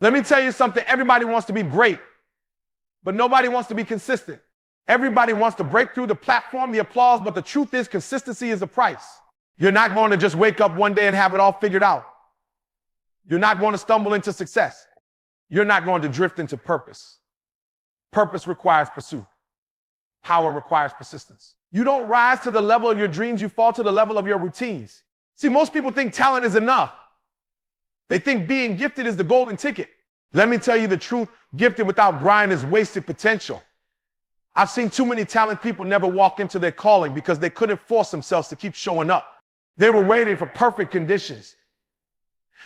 Let me tell you something. Everybody wants to be great, but nobody wants to be consistent. Everybody wants to break through the platform, the applause, but the truth is consistency is the price. You're not going to just wake up one day and have it all figured out. You're not going to stumble into success. You're not going to drift into purpose. Purpose requires pursuit. Power requires persistence. You don't rise to the level of your dreams, you fall to the level of your routines. See, most people think talent is enough. They think being gifted is the golden ticket. Let me tell you the truth, gifted without grind is wasted potential. I've seen too many talented people never walk into their calling because they couldn't force themselves to keep showing up. They were waiting for perfect conditions.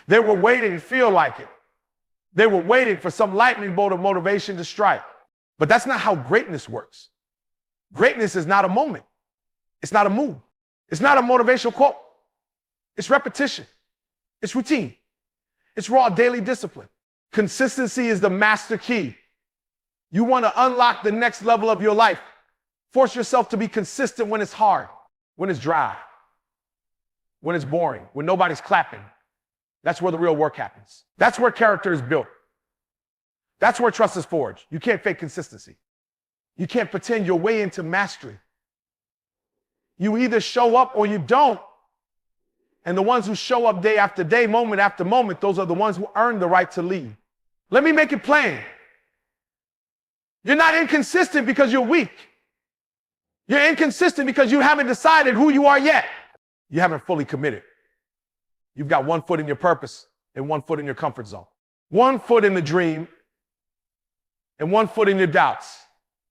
They were waiting to feel like it. They were waiting for some lightning bolt of motivation to strike. But that's not how greatness works. Greatness is not a moment. It's not a move. It's not a motivational quote. It's repetition. It's routine. It's raw daily discipline. Consistency is the master key. You want to unlock the next level of your life. Force yourself to be consistent when it's hard, when it's dry, when it's boring, when nobody's clapping. That's where the real work happens. That's where character is built. That's where trust is forged. You can't fake consistency. You can't pretend your way into mastery. You either show up or you don't. And the ones who show up day after day, moment after moment, those are the ones who earn the right to lead. Let me make it plain. You're not inconsistent because you're weak. You're inconsistent because you haven't decided who you are yet. You haven't fully committed. You've got one foot in your purpose and one foot in your comfort zone. One foot in the dream and one foot in your doubts.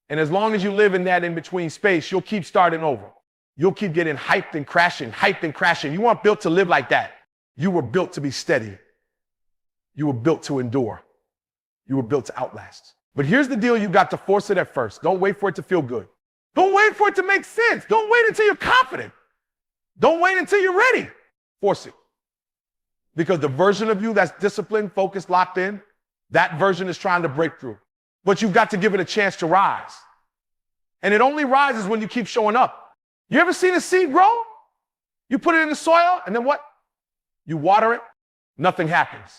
And as long as you live in that in-between space, you'll keep starting over. You'll keep getting hyped and crashing, hyped and crashing. You weren't built to live like that. You were built to be steady. You were built to endure. You were built to outlast. But here's the deal, you got to force it at first. Don't wait for it to feel good. Don't wait for it to make sense. Don't wait until you're confident. Don't wait until you're ready. Force it. Because the version of you that's disciplined, focused, locked in, that version is trying to break through. But you've got to give it a chance to rise. And it only rises when you keep showing up. You ever seen a seed grow? You put it in the soil, and then what? You water it, nothing happens.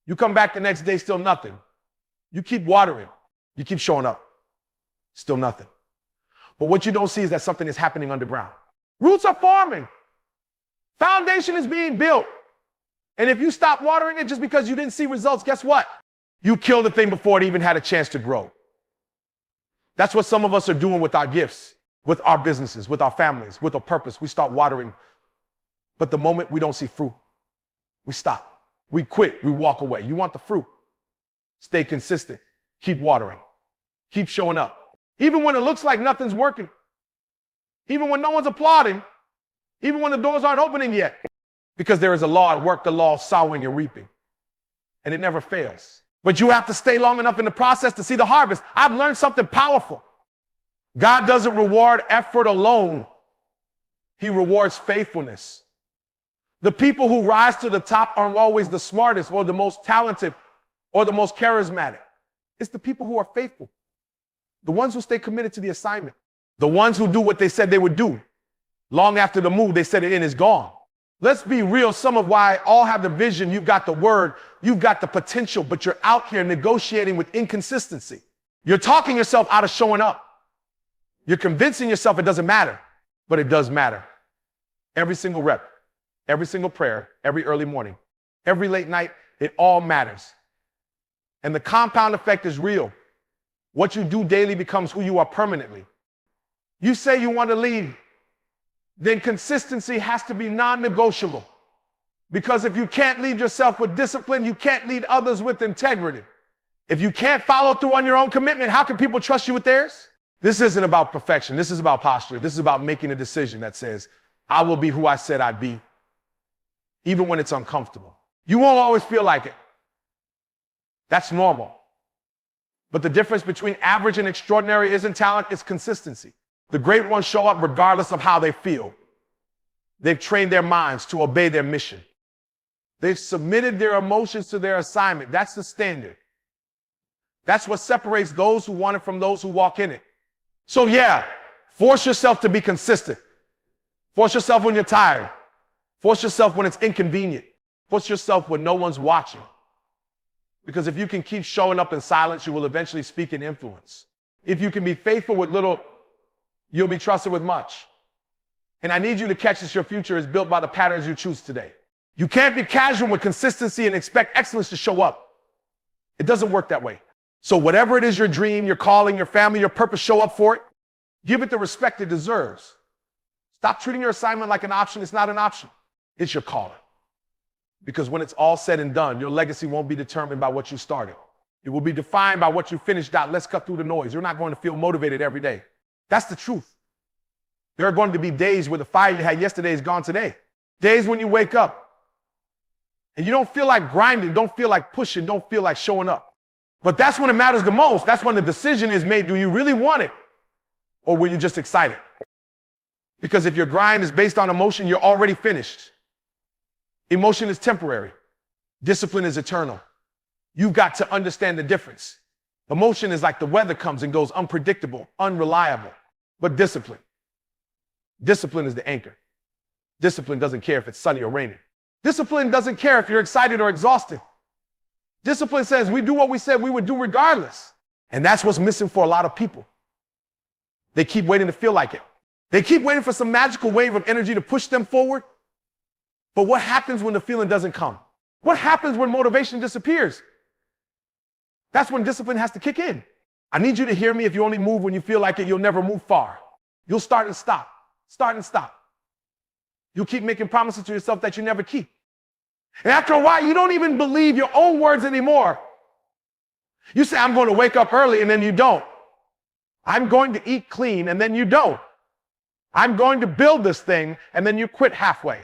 You come back the next day, still nothing. You keep watering, you keep showing up, still nothing. But what you don't see is that something is happening underground. Roots are forming. Foundation is being built. And if you stop watering it just because you didn't see results, guess what? You killed the thing before it even had a chance to grow. That's what some of us are doing with our gifts, with our businesses, with our families, with our purpose. We start watering. But the moment we don't see fruit, we stop. We quit. We walk away. You want the fruit. Stay consistent. Keep watering. Keep showing up. Even when it looks like nothing's working. Even when no one's applauding. Even when the doors aren't opening yet. Because there is a law at work, the law of sowing and reaping. And it never fails. But you have to stay long enough in the process to see the harvest. I've learned something powerful. God doesn't reward effort alone. He rewards faithfulness. The people who rise to the top aren't always the smartest or the most talented or the most charismatic. It's the people who are faithful. The ones who stay committed to the assignment. The ones who do what they said they would do. Long after the move they said it in is gone. Let's be real. Some of why all have the vision. You've got the word. You've got the potential, but you're out here negotiating with inconsistency. You're talking yourself out of showing up. You're convincing yourself it doesn't matter, but it does matter. Every single rep, every single prayer, every early morning, every late night, it all matters. And the compound effect is real. What you do daily becomes who you are permanently. You say you want to lead, then consistency has to be non-negotiable. Because if you can't lead yourself with discipline, you can't lead others with integrity. If you can't follow through on your own commitment, how can people trust you with theirs? This isn't about perfection. This is about posture. This is about making a decision that says, I will be who I said I'd be, even when it's uncomfortable. You won't always feel like it. That's normal. But the difference between average and extraordinary isn't talent, it's consistency. The great ones show up regardless of how they feel. They've trained their minds to obey their mission. They've submitted their emotions to their assignment. That's the standard. That's what separates those who want it from those who walk in it. So yeah, force yourself to be consistent. Force yourself when you're tired. Force yourself when it's inconvenient. Force yourself when no one's watching. Because if you can keep showing up in silence, you will eventually speak in influence. If you can be faithful with little, you'll be trusted with much. And I need you to catch this: your future is built by the patterns you choose today. You can't be casual with consistency and expect excellence to show up. It doesn't work that way. So whatever it is, your dream, your calling, your family, your purpose, show up for it. Give it the respect it deserves. Stop treating your assignment like an option. It's not an option. It's your calling. Because when it's all said and done, your legacy won't be determined by what you started. It will be defined by what you finished out. Let's cut through the noise. You're not going to feel motivated every day. That's the truth. There are going to be days where the fire you had yesterday is gone today. Days when you wake up and you don't feel like grinding, don't feel like pushing, don't feel like showing up. But that's when it matters the most. That's when the decision is made. Do you really want it? Or were you just excited? Because if your grind is based on emotion, you're already finished. Emotion is temporary. Discipline is eternal. You've got to understand the difference. Emotion is like the weather comes and goes, unpredictable, unreliable. But discipline is the anchor. Discipline doesn't care if it's sunny or raining. Discipline doesn't care if you're excited or exhausted. Discipline says we do what we said we would do regardless. And that's what's missing for a lot of people. They keep waiting to feel like it. They keep waiting for some magical wave of energy to push them forward. But what happens when the feeling doesn't come? What happens when motivation disappears? That's when discipline has to kick in. I need you to hear me. If you only move when you feel like it, you'll never move far. You'll start and stop. Start and stop. You'll keep making promises to yourself that you never keep. And after a while, you don't even believe your own words anymore. You say, I'm going to wake up early, and then you don't. I'm going to eat clean, and then you don't. I'm going to build this thing, and then you quit halfway.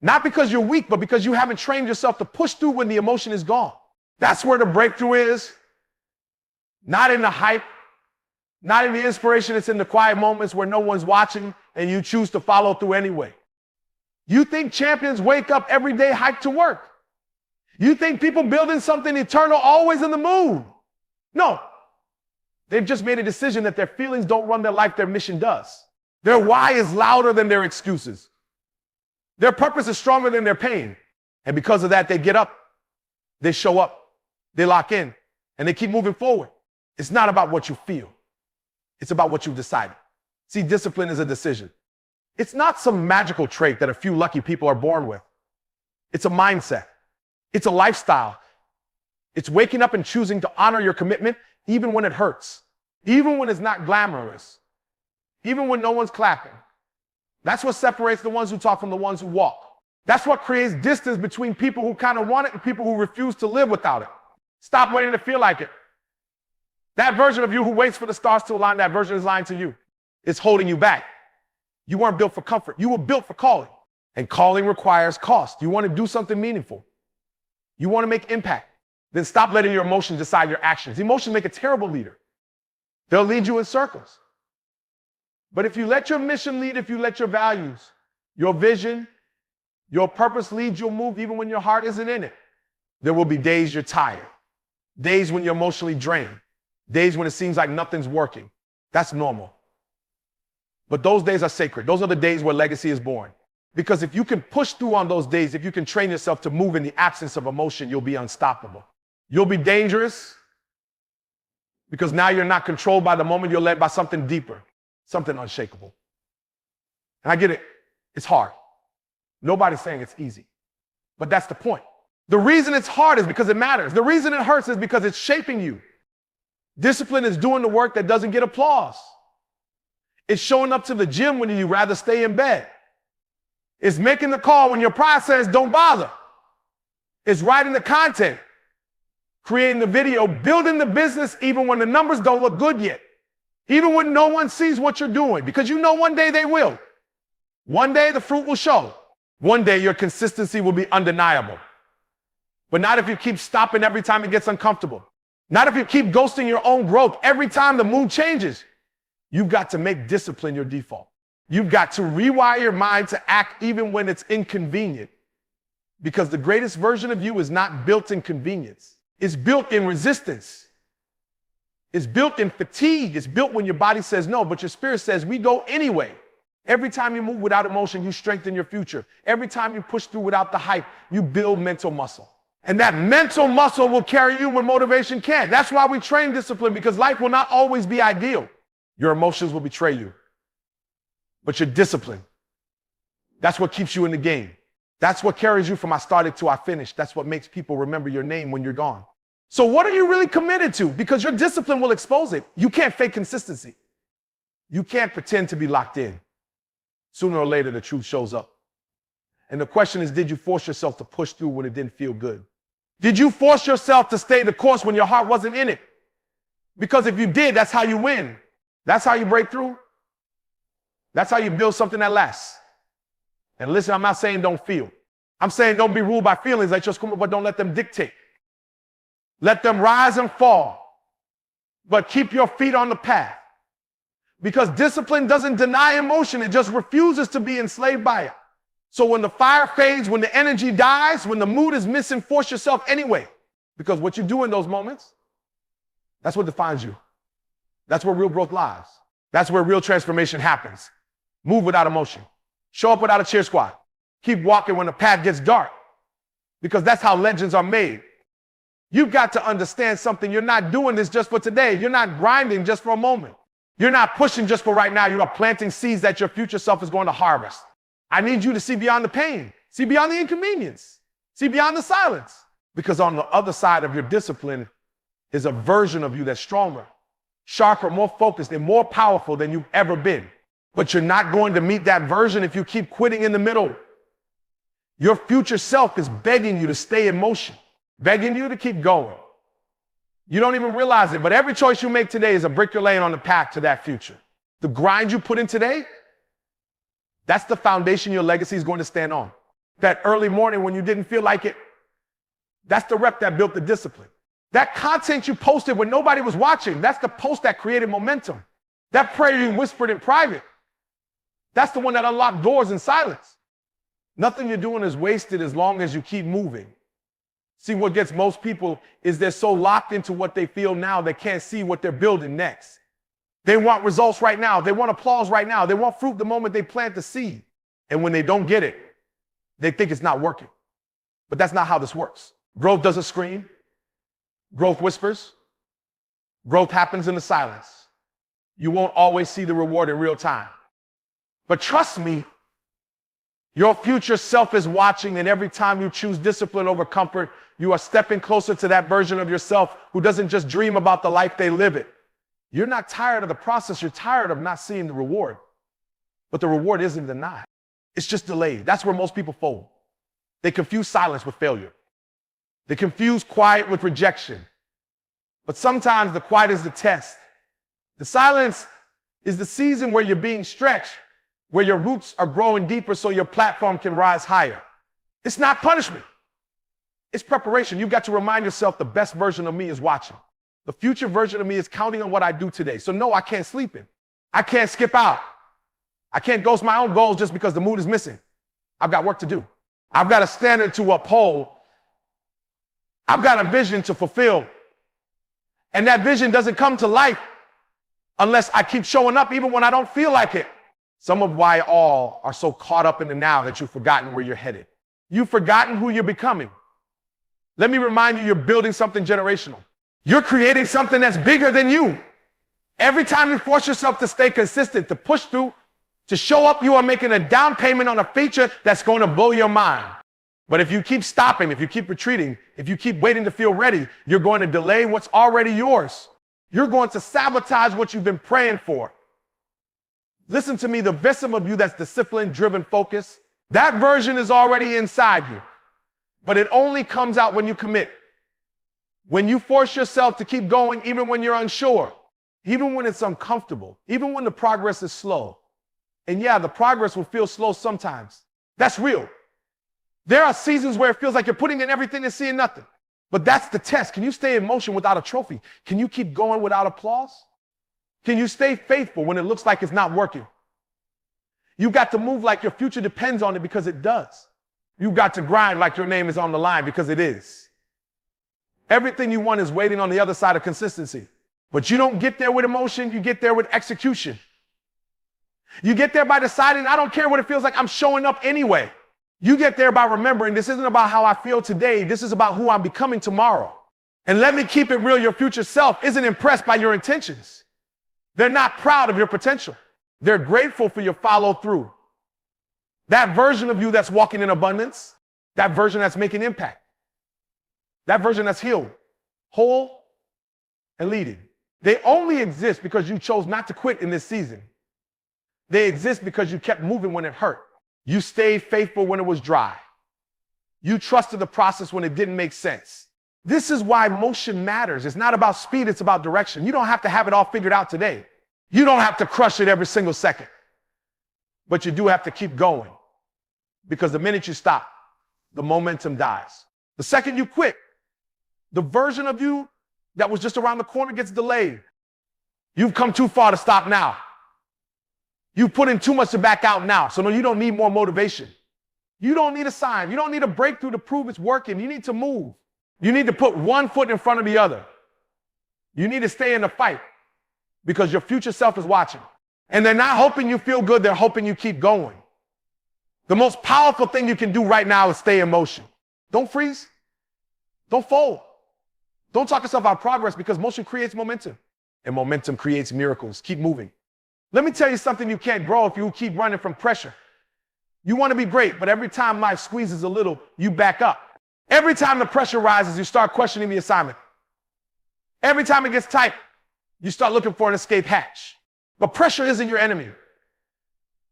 Not because you're weak, but because you haven't trained yourself to push through when the emotion is gone. That's where the breakthrough is. Not in the hype, not in the inspiration. It's in the quiet moments where no one's watching and you choose to follow through anyway. You think champions wake up every day hyped to work? You think people building something eternal always in the mood? No. They've just made a decision that their feelings don't run their life, their mission does. Their why is louder than their excuses. Their purpose is stronger than their pain. And because of that, they get up, they show up, they lock in, and they keep moving forward. It's not about what you feel. It's about what you've decided. See, discipline is a decision. It's not some magical trait that a few lucky people are born with. It's a mindset. It's a lifestyle. It's waking up and choosing to honor your commitment even when it hurts, even when it's not glamorous, even when no one's clapping. That's what separates the ones who talk from the ones who walk. That's what creates distance between people who kind of want it and people who refuse to live without it. Stop waiting to feel like it. That version of you who waits for the stars to align, that version is lying to you. It's holding you back. You weren't built for comfort. You were built for calling. And calling requires cost. You want to do something meaningful. You want to make impact. Then stop letting your emotions decide your actions. Emotions make a terrible leader. They'll lead you in circles. But if you let your mission lead, if you let your values, your vision, your purpose lead, you'll move even when your heart isn't in it. There will be days you're tired, days when you're emotionally drained, days when it seems like nothing's working. That's normal. But those days are sacred. Those are the days where legacy is born. Because if you can push through on those days, if you can train yourself to move in the absence of emotion, you'll be unstoppable. You'll be dangerous because now you're not controlled by the moment, you're led by something deeper, something unshakable. And I get it. It's hard. Nobody's saying it's easy. But that's the point. The reason it's hard is because it matters. The reason it hurts is because it's shaping you. Discipline is doing the work that doesn't get applause. It's showing up to the gym when you'd rather stay in bed. It's making the call when your pride says don't bother. It's writing the content, creating the video, building the business even when the numbers don't look good yet. Even when no one sees what you're doing, because you know one day they will. One day the fruit will show. One day your consistency will be undeniable. But not if you keep stopping every time it gets uncomfortable. Not if you keep ghosting your own growth every time the mood changes. You've got to make discipline your default. You've got to rewire your mind to act even when it's inconvenient. Because the greatest version of you is not built in convenience. It's built in resistance. It's built in fatigue. It's built when your body says no, but your spirit says we go anyway. Every time you move without emotion, you strengthen your future. Every time you push through without the hype, you build mental muscle. And that mental muscle will carry you when motivation can't. That's why we train discipline, because life will not always be ideal. Your emotions will betray you. But your discipline, that's what keeps you in the game. That's what carries you from I started to I finished. That's what makes people remember your name when you're gone. So what are you really committed to? Because your discipline will expose it. You can't fake consistency. You can't pretend to be locked in. Sooner or later, the truth shows up. And the question is, did you force yourself to push through when it didn't feel good? Did you force yourself to stay the course when your heart wasn't in it? Because if you did, that's how you win. That's how you break through. That's how you build something that lasts. And listen, I'm not saying don't feel. I'm saying don't be ruled by feelings like just come up, but don't let them dictate. Let them rise and fall. But keep your feet on the path. Because discipline doesn't deny emotion. It just refuses to be enslaved by it. So when the fire fades, when the energy dies, when the mood is missing, force yourself anyway. Because what you do in those moments, that's what defines you. That's where real growth lies. That's where real transformation happens. Move without emotion. Show up without a cheer squad. Keep walking when the path gets dark. Because that's how legends are made. You've got to understand something. You're not doing this just for today. You're not grinding just for a moment. You're not pushing just for right now. You are planting seeds that your future self is going to harvest. I need you to see beyond the pain. See beyond the inconvenience. See beyond the silence. Because on the other side of your discipline is a version of you that's stronger, sharper, more focused, and more powerful than you've ever been. But you're not going to meet that version if you keep quitting in the middle. Your future self is begging you to stay in motion, begging you to keep going. You don't even realize it, but every choice you make today is a brick you're laying on the path to that future. The grind you put in today, that's the foundation your legacy is going to stand on. That early morning when you didn't feel like it, that's the rep that built the discipline. That content you posted when nobody was watching, that's the post that created momentum. That prayer you whispered in private, that's the one that unlocked doors in silence. Nothing you're doing is wasted as long as you keep moving. See, what gets most people is they're so locked into what they feel now, they can't see what they're building next. They want results right now. They want applause right now. They want fruit the moment they plant the seed. And when they don't get it, they think it's not working. But that's not how this works. Growth doesn't scream. Growth whispers. Growth happens in the silence. You won't always see the reward in real time. But trust me, your future self is watching, and every time you choose discipline over comfort, you are stepping closer to that version of yourself who doesn't just dream about the life they live it. You're not tired of the process, you're tired of not seeing the reward. But the reward isn't denied. It's just delayed. That's where most people fold. They confuse silence with failure. They confuse quiet with rejection. But sometimes the quiet is the test. The silence is the season where you're being stretched, where your roots are growing deeper so your platform can rise higher. It's not punishment. It's preparation. You've got to remind yourself the best version of me is watching. The future version of me is counting on what I do today. So no, I can't sleep in. I can't skip out. I can't ghost my own goals just because the mood is missing. I've got work to do. I've got a standard to uphold. I've got a vision to fulfill. And that vision doesn't come to life unless I keep showing up even when I don't feel like it. Some of why all are so caught up in the now that you've forgotten where you're headed. You've forgotten who you're becoming. Let me remind you, you're building something generational. You're creating something that's bigger than you. Every time you force yourself to stay consistent, to push through, to show up, you are making a down payment on a feature that's going to blow your mind. But if you keep stopping, if you keep retreating, if you keep waiting to feel ready, you're going to delay what's already yours. You're going to sabotage what you've been praying for. Listen to me, the vessel of you that's disciplined, driven, focused, that version is already inside you. But it only comes out when you commit. When you force yourself to keep going, even when you're unsure, even when it's uncomfortable, even when the progress is slow. And yeah, the progress will feel slow sometimes. That's real. There are seasons where it feels like you're putting in everything and seeing nothing. But that's the test. Can you stay in motion without a trophy? Can you keep going without applause? Can you stay faithful when it looks like it's not working? You've got to move like your future depends on it, because it does. You've got to grind like your name is on the line, because it is. Everything you want is waiting on the other side of consistency. But you don't get there with emotion, you get there with execution. You get there by deciding, I don't care what it feels like, I'm showing up anyway. You get there by remembering this isn't about how I feel today. This is about who I'm becoming tomorrow. And let me keep it real. Your future self isn't impressed by your intentions. They're not proud of your potential. They're grateful for your follow through. That version of you that's walking in abundance, that version that's making impact, that version that's healed, whole, and leading. They only exist because you chose not to quit in this season. They exist because you kept moving when it hurt. You stayed faithful when it was dry. You trusted the process when it didn't make sense. This is why motion matters. It's not about speed, it's about direction. You don't have to have it all figured out today. You don't have to crush it every single second. But you do have to keep going. Because the minute you stop, the momentum dies. The second you quit, the version of you that was just around the corner gets delayed. You've come too far to stop now. You've put in too much to back out now. So no, you don't need more motivation. You don't need a sign. You don't need a breakthrough to prove it's working. You need to move. You need to put one foot in front of the other. You need to stay in the fight because your future self is watching. And they're not hoping you feel good. They're hoping you keep going. The most powerful thing you can do right now is stay in motion. Don't freeze. Don't fold. Don't talk yourself out of progress because motion creates momentum. And momentum creates miracles. Keep moving. Let me tell you something you can't grow if you keep running from pressure. You want to be great, but every time life squeezes a little, you back up. Every time the pressure rises, you start questioning the assignment. Every time it gets tight, you start looking for an escape hatch. But pressure isn't your enemy.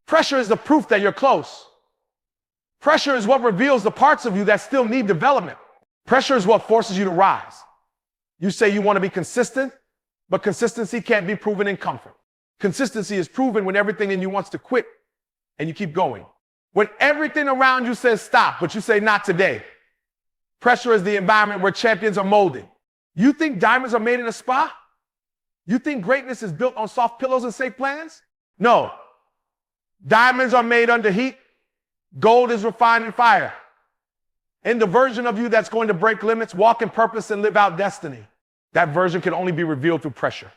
Pressure is the proof that you're close. Pressure is what reveals the parts of you that still need development. Pressure is what forces you to rise. You say you want to be consistent, but consistency can't be proven in comfort. Consistency is proven when everything in you wants to quit and you keep going. When everything around you says stop, but you say not today. Pressure is the environment where champions are molded. You think diamonds are made in a spa? You think greatness is built on soft pillows and safe plans? No. Diamonds are made under heat. Gold is refined in fire. And the version of you that's going to break limits, walk in purpose, and live out destiny, that version can only be revealed through pressure.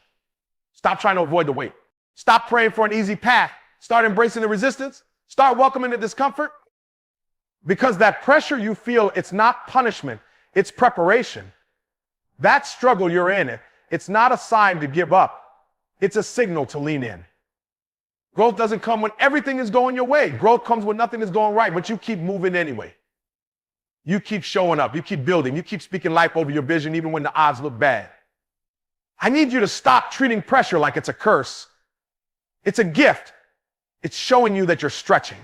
Stop trying to avoid the weight. Stop praying for an easy path. Start embracing the resistance. Start welcoming the discomfort. Because that pressure you feel, it's not punishment, it's preparation. That struggle you're in, it's not a sign to give up. It's a signal to lean in. Growth doesn't come when everything is going your way. Growth comes when nothing is going right, but you keep moving anyway. You keep showing up, you keep building, you keep speaking life over your vision even when the odds look bad. I need you to stop treating pressure like it's a curse. It's a gift. It's showing you that you're stretching.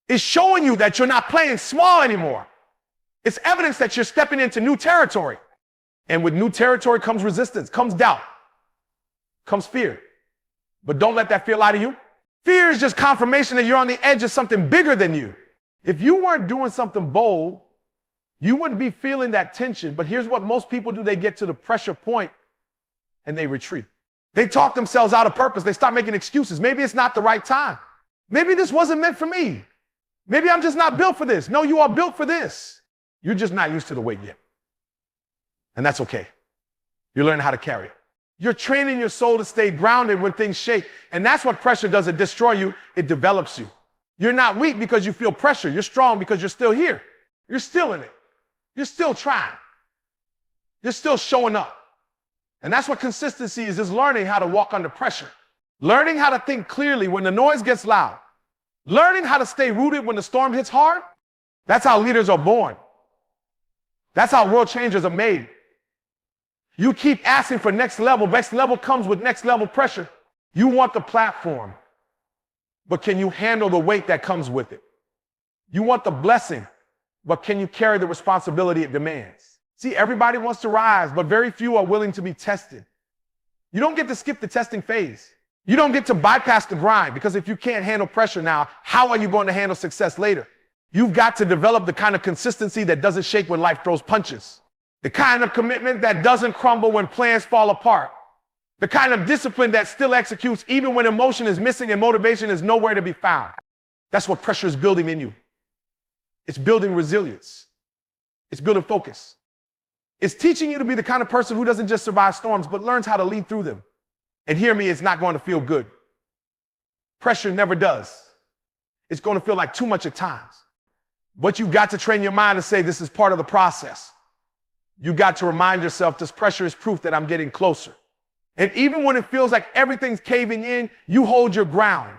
It's showing you that you're not playing small anymore. It's evidence that you're stepping into new territory. And with new territory comes resistance, comes doubt, comes fear. But don't let that fear lie to you. Fear is just confirmation that you're on the edge of something bigger than you. If you weren't doing something bold, you wouldn't be feeling that tension. But here's what most people do. They get to the pressure point and they retreat. They talk themselves out of purpose. They start making excuses. Maybe it's not the right time. Maybe this wasn't meant for me. Maybe I'm just not built for this. No, you are built for this. You're just not used to the weight yet. And that's okay. You're learning how to carry it. You're training your soul to stay grounded when things shake. And that's what pressure does. It destroys you. It develops you. You're not weak because you feel pressure. You're strong because you're still here. You're still in it. You're still trying. You're still showing up. And that's what consistency is learning how to walk under pressure. Learning how to think clearly when the noise gets loud. Learning how to stay rooted when the storm hits hard. That's how leaders are born. That's how world changers are made. You keep asking for next level. Next level comes with next level pressure. You want the platform, but can you handle the weight that comes with it? You want the blessing, but can you carry the responsibility it demands? See, everybody wants to rise, but very few are willing to be tested. You don't get to skip the testing phase. You don't get to bypass the grind, because if you can't handle pressure now, how are you going to handle success later? You've got to develop the kind of consistency that doesn't shake when life throws punches. The kind of commitment that doesn't crumble when plans fall apart. The kind of discipline that still executes even when emotion is missing and motivation is nowhere to be found. That's what pressure is building in you. It's building resilience. It's building focus. It's teaching you to be the kind of person who doesn't just survive storms, but learns how to lead through them. And hear me, it's not going to feel good. Pressure never does. It's going to feel like too much at times. But you got to train your mind to say this is part of the process. You got to remind yourself this pressure is proof that I'm getting closer. And even when it feels like everything's caving in, you hold your ground.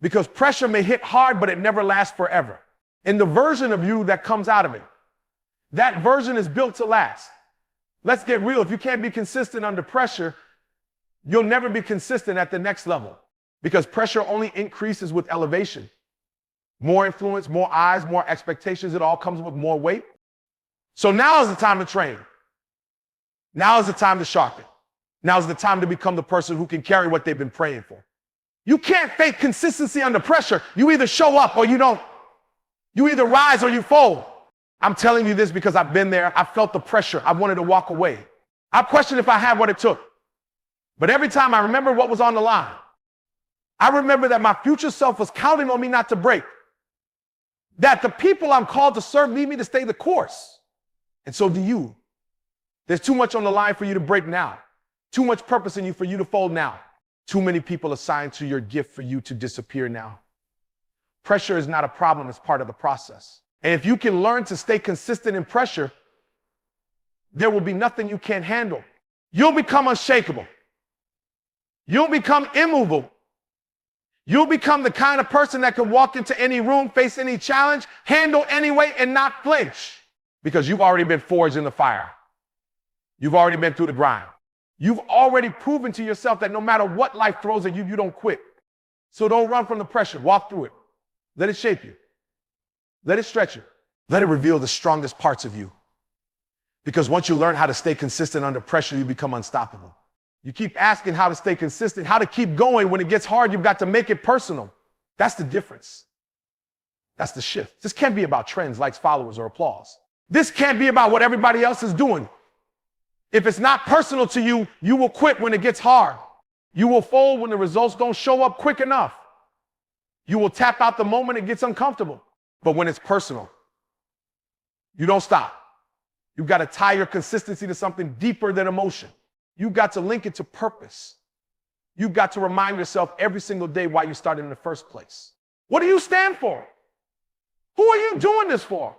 Because pressure may hit hard, but it never lasts forever. And the version of you that comes out of it, that version is built to last. Let's get real. If you can't be consistent under pressure, you'll never be consistent at the next level. Because pressure only increases with elevation. More influence, more eyes, more expectations. It all comes with more weight. So now is the time to train. Now is the time to sharpen. Now is the time to become the person who can carry what they've been praying for. You can't fake consistency under pressure. You either show up or you don't. You either rise or you fold. I'm telling you this because I've been there. I felt the pressure. I wanted to walk away. I questioned if I had what it took. But every time I remember what was on the line, I remember that my future self was counting on me not to break. That the people I'm called to serve need me to stay the course. And so do you. There's too much on the line for you to break now. Too much purpose in you for you to fold now. Too many people assigned to your gift for you to disappear now. Pressure is not a problem, it's part of the process. And if you can learn to stay consistent in pressure, there will be nothing you can't handle. You'll become unshakable. You'll become immovable. You'll become the kind of person that can walk into any room, face any challenge, handle any weight, and not flinch. Because you've already been forged in the fire. You've already been through the grind. You've already proven to yourself that no matter what life throws at you, you don't quit. So don't run from the pressure. Walk through it. Let it shape you. Let it stretch you. Let it reveal the strongest parts of you. Because once you learn how to stay consistent under pressure, you become unstoppable. You keep asking how to stay consistent, how to keep going. When it gets hard, you've got to make it personal. That's the difference. That's the shift. This can't be about trends, likes, followers, or applause. This can't be about what everybody else is doing. If it's not personal to you, you will quit when it gets hard. You will fold when the results don't show up quick enough. You will tap out the moment it gets uncomfortable. But when it's personal, you don't stop. You've got to tie your consistency to something deeper than emotion. You've got to link it to purpose. You've got to remind yourself every single day why you started in the first place. What do you stand for? Who are you doing this for?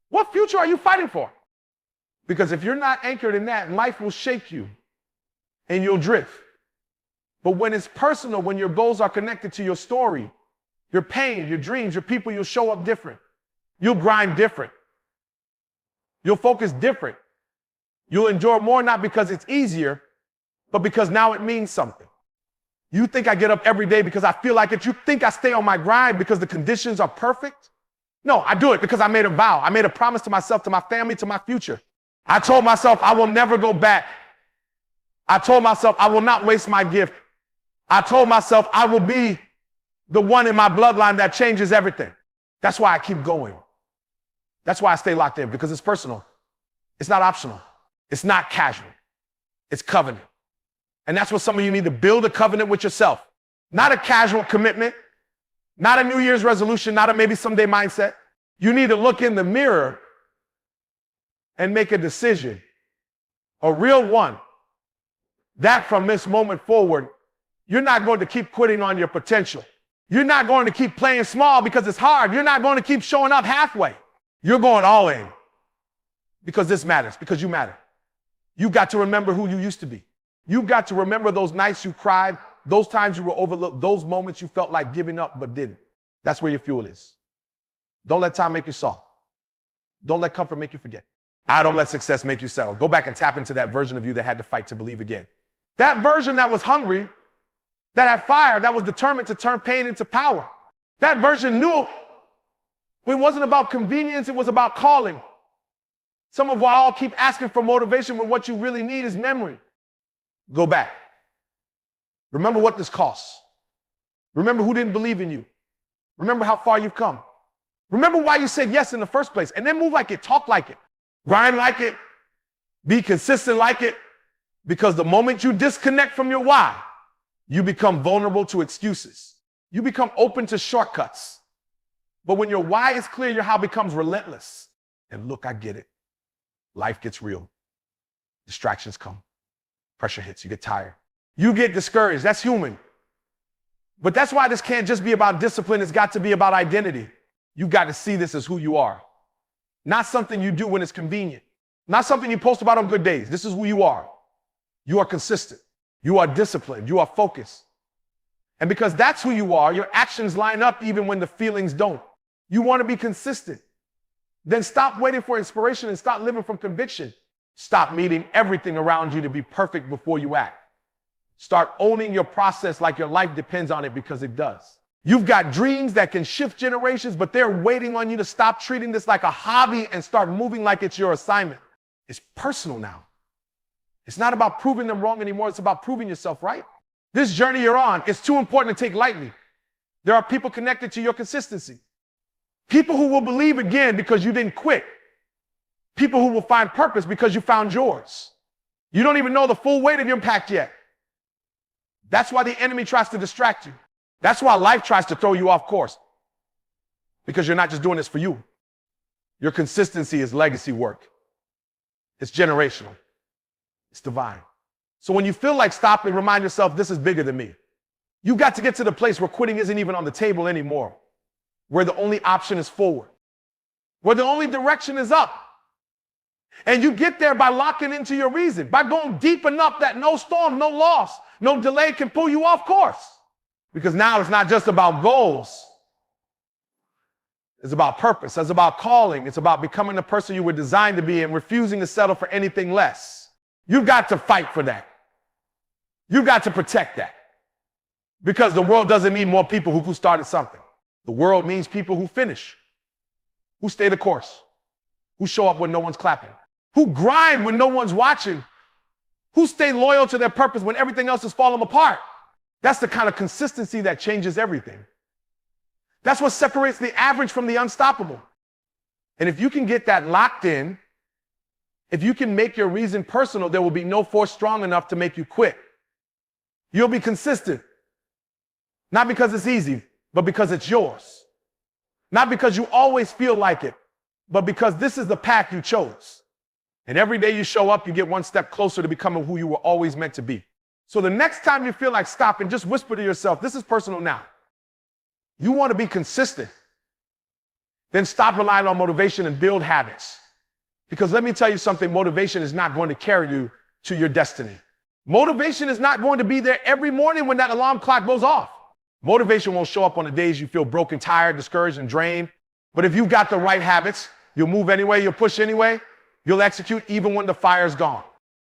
What future are you fighting for? Because if you're not anchored in that, life will shake you and you'll drift. But when it's personal, when your goals are connected to your story, your pain, your dreams, your people, you'll show up different. You'll grind different. You'll focus different. You'll endure more, not because it's easier, but because now it means something. You think I get up every day because I feel like it. You think I stay on my grind because the conditions are perfect? No, I do it because I made a vow. I made a promise to myself, to my family, to my future. I told myself I will never go back. I told myself I will not waste my gift. I told myself I will be the one in my bloodline that changes everything. That's why I keep going. That's why I stay locked in, because it's personal. It's not optional. It's not casual. It's covenant. And that's what some of you need to build, a covenant with yourself. Not a casual commitment, not a New Year's resolution, not a maybe someday mindset. You need to look in the mirror and make a decision, a real one, that from this moment forward, you're not going to keep quitting on your potential. You're not going to keep playing small because it's hard. You're not going to keep showing up halfway. You're going all in because this matters, because you matter. You've got to remember who you used to be. You've got to remember those nights you cried, those times you were overlooked, those moments you felt like giving up but didn't. That's where your fuel is. Don't let time make you soft. Don't let comfort make you forget. Don't let success make you settle. Go back and tap into that version of you that had to fight to believe again. That version that was hungry, that had fire, that was determined to turn pain into power. That version knew it wasn't about convenience, it was about calling. Some of y'all keep asking for motivation when what you really need is memory. Go back. Remember what this costs. Remember who didn't believe in you. Remember how far you've come. Remember why you said yes in the first place, and then move like it, talk like it, grind like it, be consistent like it, because the moment you disconnect from your why, you become vulnerable to excuses. You become open to shortcuts. But when your why is clear, your how becomes relentless. And look, I get it. Life gets real. Distractions come. Pressure hits. You get tired. You get discouraged. That's human. But that's why this can't just be about discipline. It's got to be about identity. You got to see this as who you are. Not something you do when it's convenient. Not something you post about on good days. This is who you are. You are consistent. You are disciplined. You are focused. And because that's who you are, your actions line up even when the feelings don't. You want to be consistent. Then stop waiting for inspiration and start living from conviction. Stop needing everything around you to be perfect before you act. Start owning your process like your life depends on it, because it does. You've got dreams that can shift generations, but they're waiting on you to stop treating this like a hobby and start moving like it's your assignment. It's personal now. It's not about proving them wrong anymore. It's about proving yourself right. This journey you're on is too important to take lightly. There are people connected to your consistency. People who will believe again because you didn't quit. People who will find purpose because you found yours. You don't even know the full weight of your impact yet. That's why the enemy tries to distract you. That's why life tries to throw you off course. Because you're not just doing this for you. Your consistency is legacy work. It's generational. It's divine. So when you feel like stopping, remind yourself, this is bigger than me. You got to get to the place where quitting isn't even on the table anymore. Where the only option is forward. Where the only direction is up. And you get there by locking into your reason, by going deep enough that no storm, no loss, no delay can pull you off course. Because now it's not just about goals. It's about purpose. It's about calling. It's about becoming the person you were designed to be and refusing to settle for anything less. You've got to fight for that. You've got to protect that. Because the world doesn't need more people who started something. The world means people who finish, who stay the course, who show up when no one's clapping, who grind when no one's watching, who stay loyal to their purpose when everything else is falling apart. That's the kind of consistency that changes everything. That's what separates the average from the unstoppable. And if you can get that locked in, if you can make your reason personal, there will be no force strong enough to make you quit. You'll be consistent. Not because it's easy, but because it's yours. Not because you always feel like it, but because this is the path you chose. And every day you show up, you get one step closer to becoming who you were always meant to be. So the next time you feel like stopping, just whisper to yourself, this is personal now. You want to be consistent. Then stop relying on motivation and build habits. Because let me tell you something, motivation is not going to carry you to your destiny. Motivation is not going to be there every morning when that alarm clock goes off. Motivation won't show up on the days you feel broken, tired, discouraged, and drained. But if you've got the right habits, you'll move anyway, you'll push anyway, you'll execute even when the fire's gone.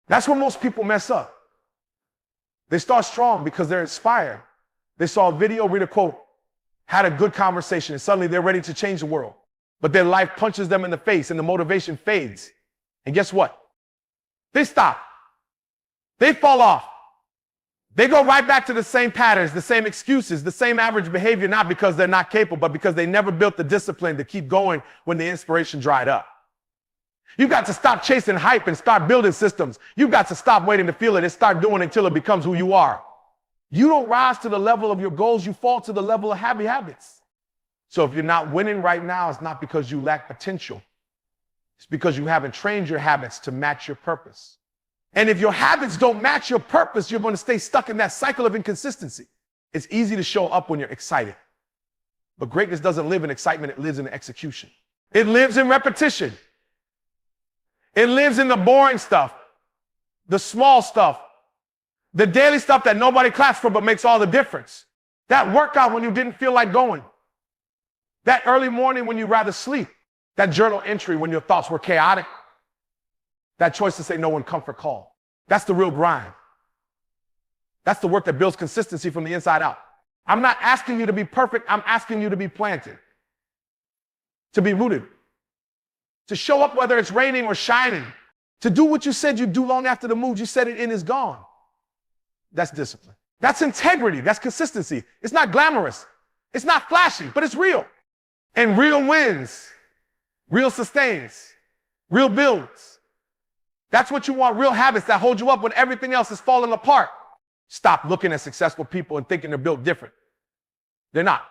That's where most people mess up. They start strong because they're inspired. They saw a video, read a quote, had a good conversation, and suddenly they're ready to change the world. But their life punches them in the face and the motivation fades. And guess what? They stop. They fall off. They go right back to the same patterns, the same excuses, the same average behavior, not because they're not capable, but because they never built the discipline to keep going when the inspiration dried up. You've got to stop chasing hype and start building systems. You've got to stop waiting to feel it and start doing it until it becomes who you are. You don't rise to the level of your goals, you fall to the level of happy habits. So if you're not winning right now, it's not because you lack potential. It's because you haven't trained your habits to match your purpose. And if your habits don't match your purpose, you're going to stay stuck in that cycle of inconsistency. It's easy to show up when you're excited. But greatness doesn't live in excitement, it lives in execution. It lives in repetition. It lives in the boring stuff, the small stuff, the daily stuff that nobody claps for but makes all the difference. That workout when you didn't feel like going. That early morning when you'd rather sleep. That journal entry when your thoughts were chaotic. That choice to say no when comfort called. That's the real grind. That's the work that builds consistency from the inside out. I'm not asking you to be perfect. I'm asking you to be planted, to be rooted, to show up whether it's raining or shining, to do what you said you'd do long after the mood you said it in is gone. That's discipline. That's integrity. That's consistency. It's not glamorous. It's not flashy, but it's real. And real wins, real sustains, real builds. That's what you want, real habits that hold you up when everything else is falling apart. Stop looking at successful people and thinking they're built different. They're not.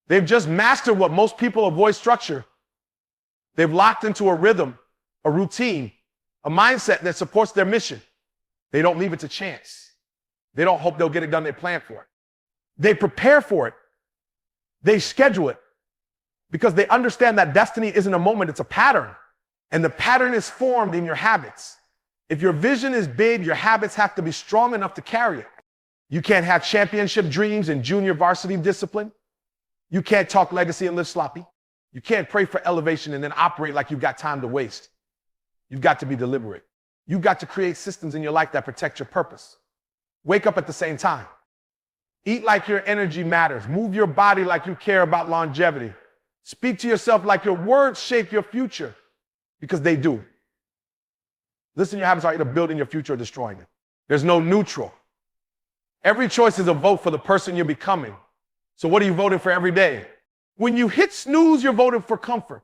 They've just mastered what most people avoid: structure. They've locked into a rhythm, a routine, a mindset that supports their mission. They don't leave it to chance. They don't hope they'll get it done. They plan for it. They prepare for it. They schedule it. because they understand that destiny isn't a moment, it's a pattern. And the pattern is formed in your habits. If your vision is big, your habits have to be strong enough to carry it. You can't have championship dreams and junior varsity discipline. You can't talk legacy and live sloppy. You can't pray for elevation and then operate like you've got time to waste. You've got to be deliberate. You've got to create systems in your life that protect your purpose. Wake up at the same time. Eat like your energy matters. Move your body like you care about longevity. Speak to yourself like your words shape your future, because they do. Listen, your habits are either building your future or destroying it. There's no neutral. Every choice is a vote for the person you're becoming. So what are you voting for every day? When you hit snooze, you're voting for comfort.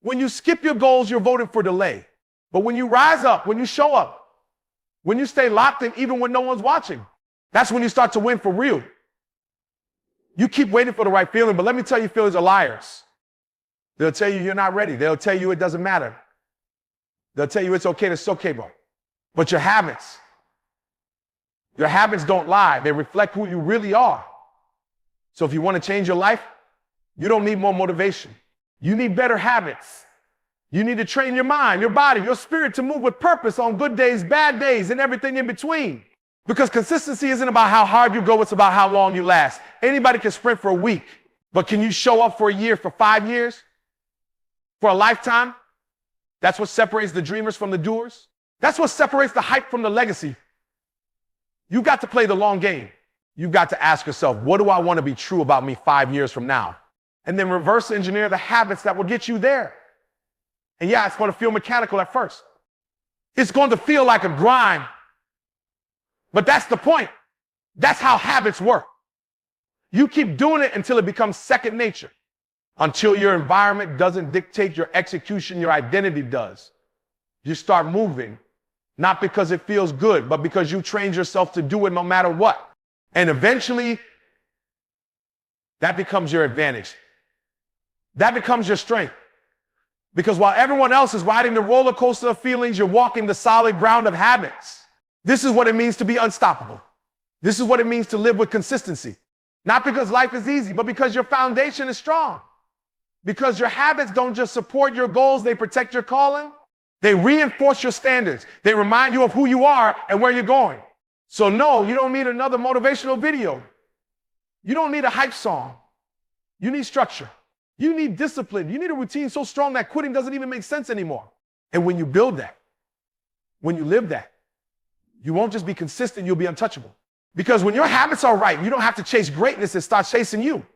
When you skip your goals, you're voting for delay. But when you rise up, when you show up, when you stay locked in even when no one's watching, that's when you start to win for real. You keep waiting for the right feeling, but let me tell you, feelings are liars. They'll tell you you're not ready. They'll tell you it doesn't matter. They'll tell you it's okay to soak, bro. But your habits don't lie. They reflect who you really are. So if you want to change your life, you don't need more motivation. You need better habits. You need to train your mind, your body, your spirit to move with purpose on good days, bad days, and everything in between. Because consistency isn't about how hard you go, it's about how long you last. Anybody can sprint for a week, but can you show up for a year, for 5 years, for a lifetime? That's what separates the dreamers from the doers. That's what separates the hype from the legacy. You've got to play the long game. You've got to ask yourself, what do I want to be true about me 5 years from now? And then reverse engineer the habits that will get you there. And yeah, it's going to feel mechanical at first. It's going to feel like a grind. But that's the point. That's how habits work. You keep doing it until it becomes second nature. Until your environment doesn't dictate your execution, your identity does. You start moving, not because it feels good, but because you trained yourself to do it no matter what. And eventually, that becomes your advantage. That becomes your strength. Because while everyone else is riding the roller coaster of feelings, you're walking the solid ground of habits. This is what it means to be unstoppable. This is what it means to live with consistency. Not because life is easy, but because your foundation is strong. Because your habits don't just support your goals, they protect your calling. They reinforce your standards. They remind you of who you are and where you're going. So no, you don't need another motivational video. You don't need a hype song. You need structure. You need discipline. You need a routine so strong that quitting doesn't even make sense anymore. And when you build that, when you live that, you won't just be consistent, you'll be untouchable. Because when your habits are right, you don't have to chase greatness, it starts chasing you.